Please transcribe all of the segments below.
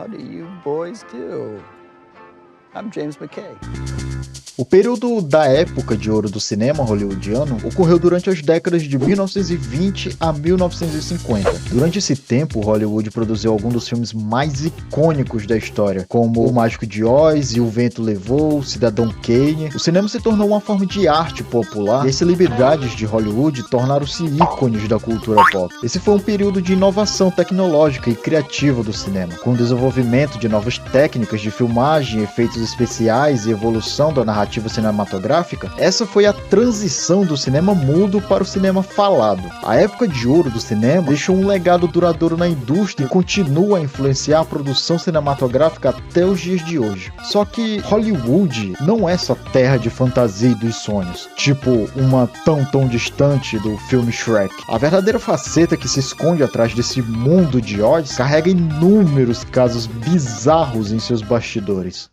How do you boys do? I'm James McKay. O período da época de ouro do cinema hollywoodiano ocorreu durante as décadas de 1920 a 1950. Durante esse tempo, Hollywood produziu alguns dos filmes mais icônicos da história, como O Mágico de Oz e O Vento Levou, Cidadão Kane. O cinema se tornou uma forma de arte popular e as celebridades de Hollywood tornaram-se ícones da cultura pop. Esse foi um período de inovação tecnológica e criativa do cinema, com o desenvolvimento de novas técnicas de filmagem, efeitos especiais e evolução da narrativa cinematográfica. Essa foi a transição do cinema mudo para o cinema falado. A época de ouro do cinema deixou um legado duradouro na indústria e continua a influenciar a produção cinematográfica até os dias de hoje. Só que Hollywood não é só terra de fantasia e dos sonhos, tipo uma tão distante do filme Shrek. A verdadeira faceta que se esconde atrás desse mundo de Oz carrega inúmeros casos bizarros em seus bastidores.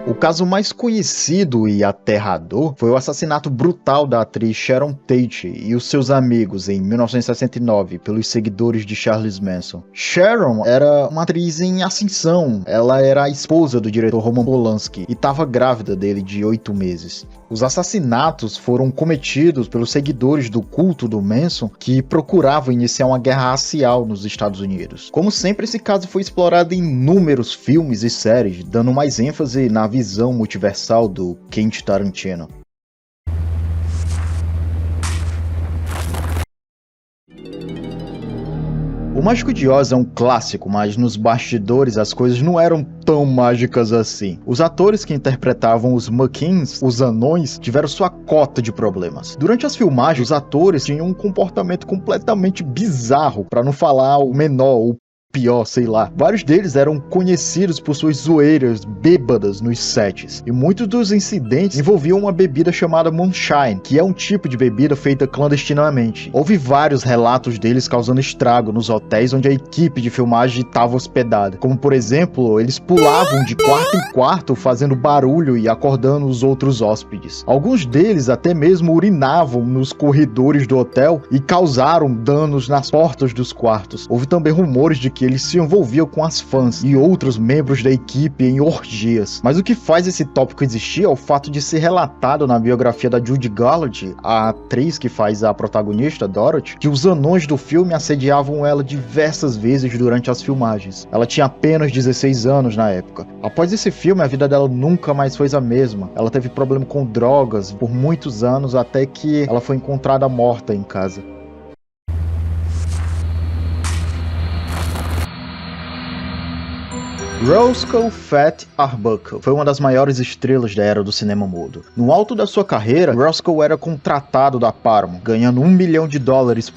O caso mais conhecido e aterrador foi o assassinato brutal da atriz Sharon Tate e os seus amigos em 1969 pelos seguidores de Charles Manson. Sharon era uma atriz em ascensão, ela era a esposa do diretor Roman Polanski e estava grávida dele de 8 meses. Os assassinatos foram cometidos pelos seguidores do culto do Manson que procuravam iniciar uma guerra racial nos Estados Unidos. Como sempre, esse caso foi explorado em inúmeros filmes e séries, dando mais ênfase na visão multiversal do Quentin Tarantino. O Mágico de Oz é um clássico, mas nos bastidores as coisas não eram tão mágicas assim. Os atores que interpretavam os Muckins, os anões, tiveram sua cota de problemas. Durante as filmagens, os atores tinham um comportamento completamente bizarro, para não falar o menor, o pior, sei lá. Vários deles eram conhecidos por suas zoeiras bêbadas nos sets, e muitos dos incidentes envolviam uma bebida chamada moonshine, que é um tipo de bebida feita clandestinamente. Houve vários relatos deles causando estrago nos hotéis onde a equipe de filmagem estava hospedada, como por exemplo, eles pulavam de quarto em quarto fazendo barulho e acordando os outros hóspedes. Alguns deles até mesmo urinavam nos corredores do hotel e causaram danos nas portas dos quartos. Houve também rumores de que eles se envolviam com as fãs e outros membros da equipe em orgias. Mas o que faz esse tópico existir é o fato de ser relatado na biografia da Judy Garland, a atriz que faz a protagonista, Dorothy, que os anões do filme assediavam ela diversas vezes durante as filmagens. Ela tinha apenas 16 anos na época. Após esse filme, a vida dela nunca mais foi a mesma. Ela teve problema com drogas por muitos anos, até que ela foi encontrada morta em casa. Roscoe Fat Arbuckle foi uma das maiores estrelas da era do cinema mudo. No alto da sua carreira, Roscoe era contratado da Paramount, ganhando $1 milhão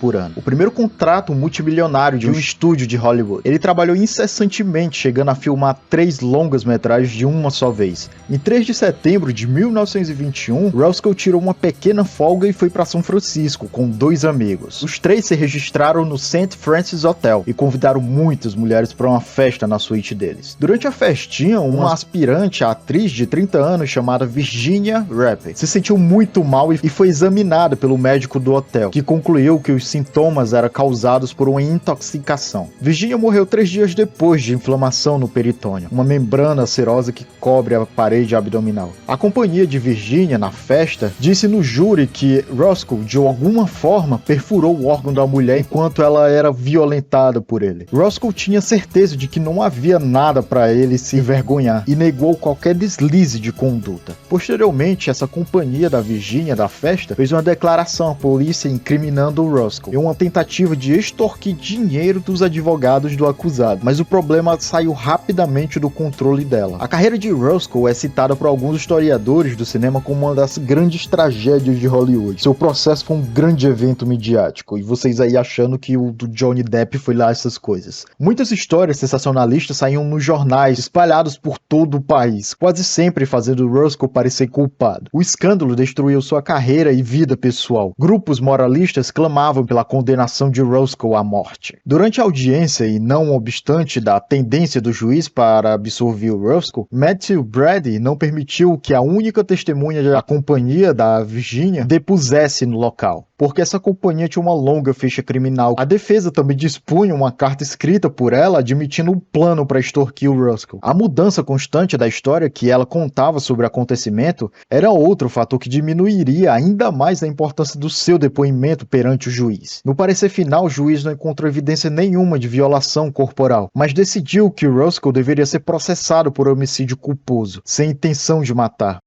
por ano. O primeiro contrato multimilionário de um estúdio de Hollywood. Ele trabalhou incessantemente, chegando a filmar 3 longas-metragens de uma só vez. Em 3 de setembro de 1921, Roscoe tirou uma pequena folga e foi para São Francisco com 2 amigos. Os 3 se registraram no St. Francis Hotel e convidaram muitas mulheres para uma festa na suíte deles. Durante a festinha, uma aspirante à atriz de 30 anos chamada Virginia Rappe se sentiu muito mal e foi examinada pelo médico do hotel, que concluiu que os sintomas eram causados por uma intoxicação. Virginia morreu 3 dias depois de inflamação no peritônio, uma membrana serosa que cobre a parede abdominal. A companhia de Virginia na festa disse no júri que Roscoe de alguma forma perfurou o órgão da mulher enquanto ela era violentada por ele. Roscoe tinha certeza de que não havia nada para ele se envergonhar e negou qualquer deslize de conduta. Posteriormente, essa companhia da Virginia da festa fez uma declaração à polícia incriminando o Roscoe em uma tentativa de extorquir dinheiro dos advogados do acusado, mas o problema saiu rapidamente do controle dela. A carreira de Roscoe é citada por alguns historiadores do cinema como uma das grandes tragédias de Hollywood. Seu processo foi um grande evento midiático, e vocês aí achando que o do Johnny Depp foi lá essas coisas. Muitas histórias sensacionalistas saíam no jornal jornais espalhados por todo o país, quase sempre fazendo Roscoe parecer culpado. O escândalo destruiu sua carreira e vida pessoal. Grupos moralistas clamavam pela condenação de Roscoe à morte. Durante a audiência, e não obstante da tendência do juiz para absolver Roscoe, Matthew Brady não permitiu que a única testemunha da companhia da Virginia depusesse no local, porque essa companhia tinha uma longa ficha criminal. A defesa também dispunha uma carta escrita por ela admitindo um plano para extorquir o Roscoe. A mudança constante da história que ela contava sobre o acontecimento era outro fator que diminuiria ainda mais a importância do seu depoimento perante o juiz. No parecer final, o juiz não encontrou evidência nenhuma de violação corporal, mas decidiu que o Roscoe deveria ser processado por homicídio culposo, sem intenção de matar.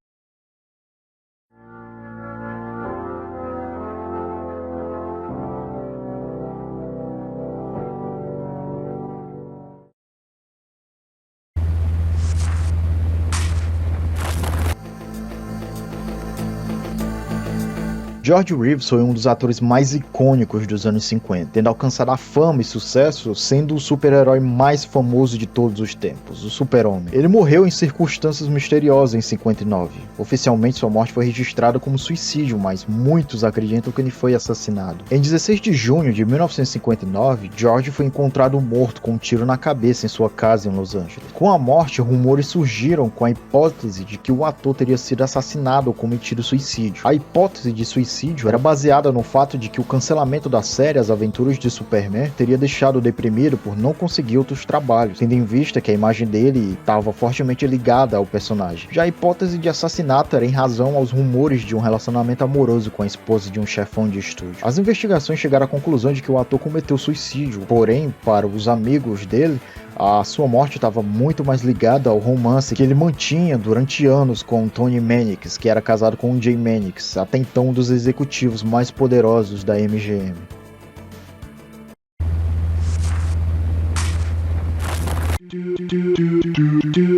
George Reeves foi um dos atores mais icônicos dos anos 50, tendo alcançado a fama e sucesso sendo o super-herói mais famoso de todos os tempos, o Super-Homem. Ele morreu em circunstâncias misteriosas em 59. Oficialmente sua morte foi registrada como suicídio, mas muitos acreditam que ele foi assassinado. Em 16 de junho de 1959, George foi encontrado morto com um tiro na cabeça em sua casa em Los Angeles. Com a morte, rumores surgiram com a hipótese de que o ator teria sido assassinado ou cometido suicídio. A hipótese de suicídio era baseada no fato de que o cancelamento da série As Aventuras de Superman teria deixado deprimido por não conseguir outros trabalhos, tendo em vista que a imagem dele estava fortemente ligada ao personagem. Já a hipótese de assassinato era em razão aos rumores de um relacionamento amoroso com a esposa de um chefão de estúdio. As investigações chegaram à conclusão de que o ator cometeu suicídio, porém, para os amigos dele, a sua morte estava muito mais ligada ao romance que ele mantinha durante anos com Tony Mannix, que era casado com Jay Mannix, até então um dos executivos mais poderosos da MGM.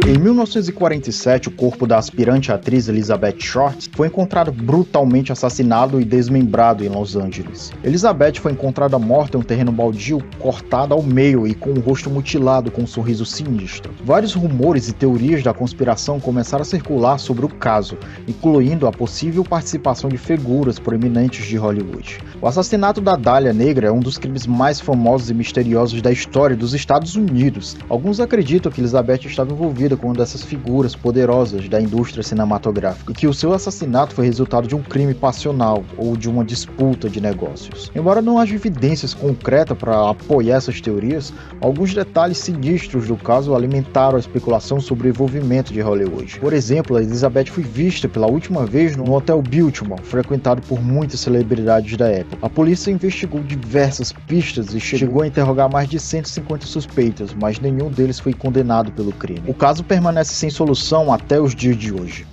Em 1947, o corpo da aspirante atriz Elizabeth Short foi encontrado brutalmente assassinado e desmembrado em Los Angeles. Elizabeth foi encontrada morta em um terreno baldio, cortada ao meio e com o rosto mutilado com um sorriso sinistro. Vários rumores e teorias da conspiração começaram a circular sobre o caso, incluindo a possível participação de figuras proeminentes de Hollywood. O assassinato da Dália Negra é um dos crimes mais famosos e misteriosos da história dos Estados Unidos. Alguns acreditam que Elizabeth estava envolvida com uma dessas figuras poderosas da indústria cinematográfica e que o seu assassinato foi resultado de um crime passional ou de uma disputa de negócios. Embora não haja evidências concretas para apoiar essas teorias, alguns detalhes sinistros do caso alimentaram a especulação sobre o envolvimento de Hollywood. Por exemplo, a Elizabeth foi vista pela última vez no Hotel Biltmore, frequentado por muitas celebridades da época. A polícia investigou diversas pistas e chegou a interrogar mais de 150 suspeitos, mas nenhum deles foi condenado pelo crime. O caso permanece sem solução até os dias de hoje.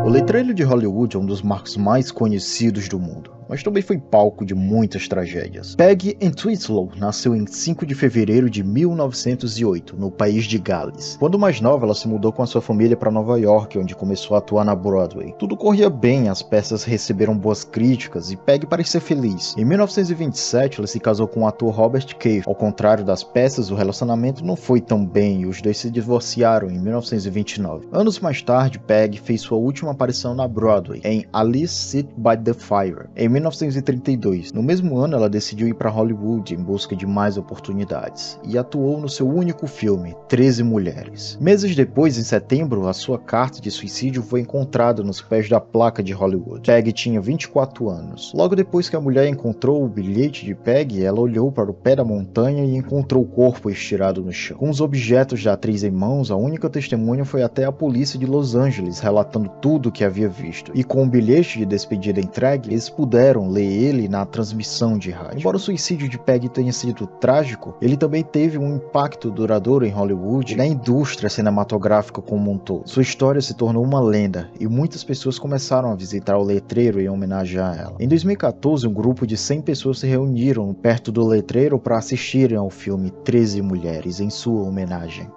O letreiro de Hollywood é um dos marcos mais conhecidos do mundo, mas também foi palco de muitas tragédias. Peggy Entwistle nasceu em 5 de fevereiro de 1908, no país de Gales. Quando mais nova, ela se mudou com a sua família para Nova York, onde começou a atuar na Broadway. Tudo corria bem, as peças receberam boas críticas e Peggy parecia feliz. Em 1927, ela se casou com o ator Robert Cave. Ao contrário das peças, o relacionamento não foi tão bem e os dois se divorciaram em 1929. Anos mais tarde, Peggy fez sua última aparição na Broadway, em Alice Sit by the Fire, em 1932. No mesmo ano, ela decidiu ir para Hollywood em busca de mais oportunidades e atuou no seu único filme, 13 Mulheres. Meses depois, em setembro, a sua carta de suicídio foi encontrada nos pés da placa de Hollywood. Peggy tinha 24 anos. Logo depois que a mulher encontrou o bilhete de Peggy, ela olhou para o pé da montanha e encontrou o corpo estirado no chão. Com os objetos da atriz em mãos, a única testemunha foi até a polícia de Los Angeles, relatando tudo o que havia visto. E com o bilhete de despedida entregue, eles puderam ler ele na transmissão de rádio. Embora o suicídio de Peggy tenha sido trágico, ele também teve um impacto duradouro em Hollywood e na indústria cinematográfica como um todo. Sua história se tornou uma lenda e muitas pessoas começaram a visitar o letreiro em homenagem a ela. Em 2014, um grupo de 100 pessoas se reuniram perto do letreiro para assistirem ao filme 13 Mulheres em sua homenagem.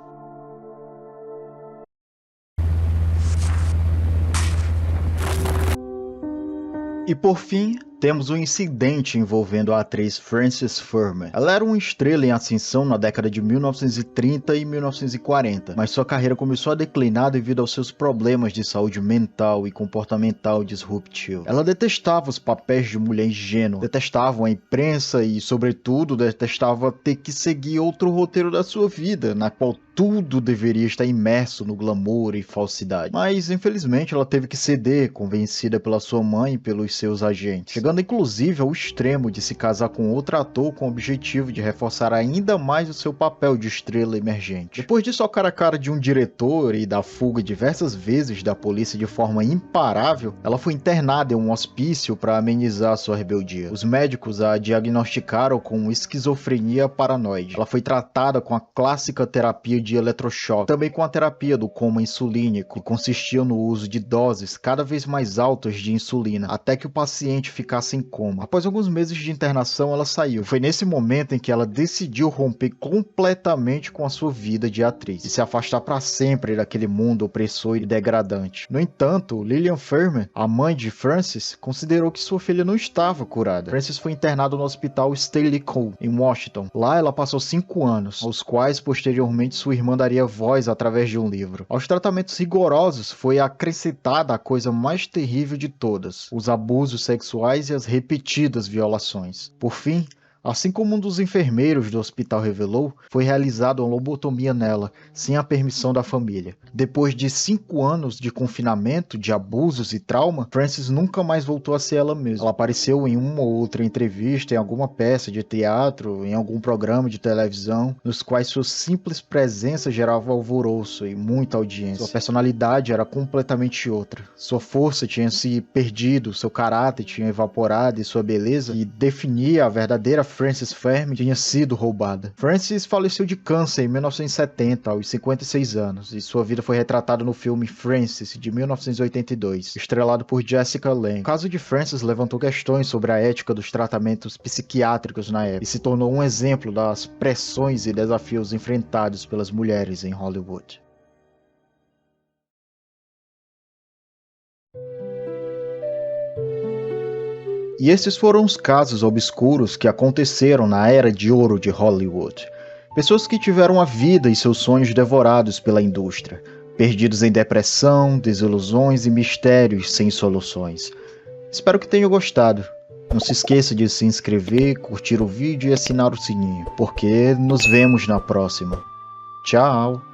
E por fim, temos um incidente envolvendo a atriz Frances Furman. Ela era uma estrela em ascensão na década de 1930 e 1940, mas sua carreira começou a declinar devido aos seus problemas de saúde mental e comportamental disruptivo. Ela detestava os papéis de mulher ingênua, detestava a imprensa e, sobretudo, detestava ter que seguir outro roteiro da sua vida, na qual tudo deveria estar imerso no glamour e falsidade. Mas, infelizmente, ela teve que ceder, convencida pela sua mãe e pelos seus agentes, chegando inclusive ao extremo de se casar com outro ator com o objetivo de reforçar ainda mais o seu papel de estrela emergente. Depois de socar a cara de um diretor e da fuga diversas vezes da polícia de forma imparável, ela foi internada em um hospício para amenizar sua rebeldia. Os médicos a diagnosticaram com esquizofrenia paranoide. Ela foi tratada com a clássica terapia de eletrochoque, também com a terapia do coma insulínico, que consistia no uso de doses cada vez mais altas de insulina, até que o paciente ficasse em coma. Após alguns meses de internação, ela saiu. Foi nesse momento em que ela decidiu romper completamente com a sua vida de atriz, e se afastar para sempre daquele mundo opressor e degradante. No entanto, Lillian Furman, a mãe de Frances, considerou que sua filha não estava curada. Frances foi internada no hospital Stanley Cole, em Washington. Lá ela passou 5 anos, aos quais posteriormente sua irmã daria voz através de um livro. Aos tratamentos rigorosos foi acrescentada a coisa mais terrível de todas: os abusos sexuais e as repetidas violações. Por fim, assim como um dos enfermeiros do hospital revelou, foi realizada uma lobotomia nela, sem a permissão da família. Depois de 5 anos de confinamento, de abusos e trauma, Frances nunca mais voltou a ser ela mesma. Ela apareceu em uma ou outra entrevista, em alguma peça de teatro, em algum programa de televisão, nos quais sua simples presença gerava alvoroço e muita audiência. Sua personalidade era completamente outra. Sua força tinha se perdido, seu caráter tinha evaporado e sua beleza, que definia a verdadeira Frances Furman, tinha sido roubada. Frances faleceu de câncer em 1970, aos 56 anos, e sua vida foi retratada no filme Frances, de 1982, estrelado por Jessica Lange. O caso de Frances levantou questões sobre a ética dos tratamentos psiquiátricos na época, e se tornou um exemplo das pressões e desafios enfrentados pelas mulheres em Hollywood. E esses foram os casos obscuros que aconteceram na era de ouro de Hollywood. Pessoas que tiveram a vida e seus sonhos devorados pela indústria, perdidos em depressão, desilusões e mistérios sem soluções. Espero que tenham gostado. Não se esqueça de se inscrever, curtir o vídeo e assinar o sininho, porque nos vemos na próxima. Tchau!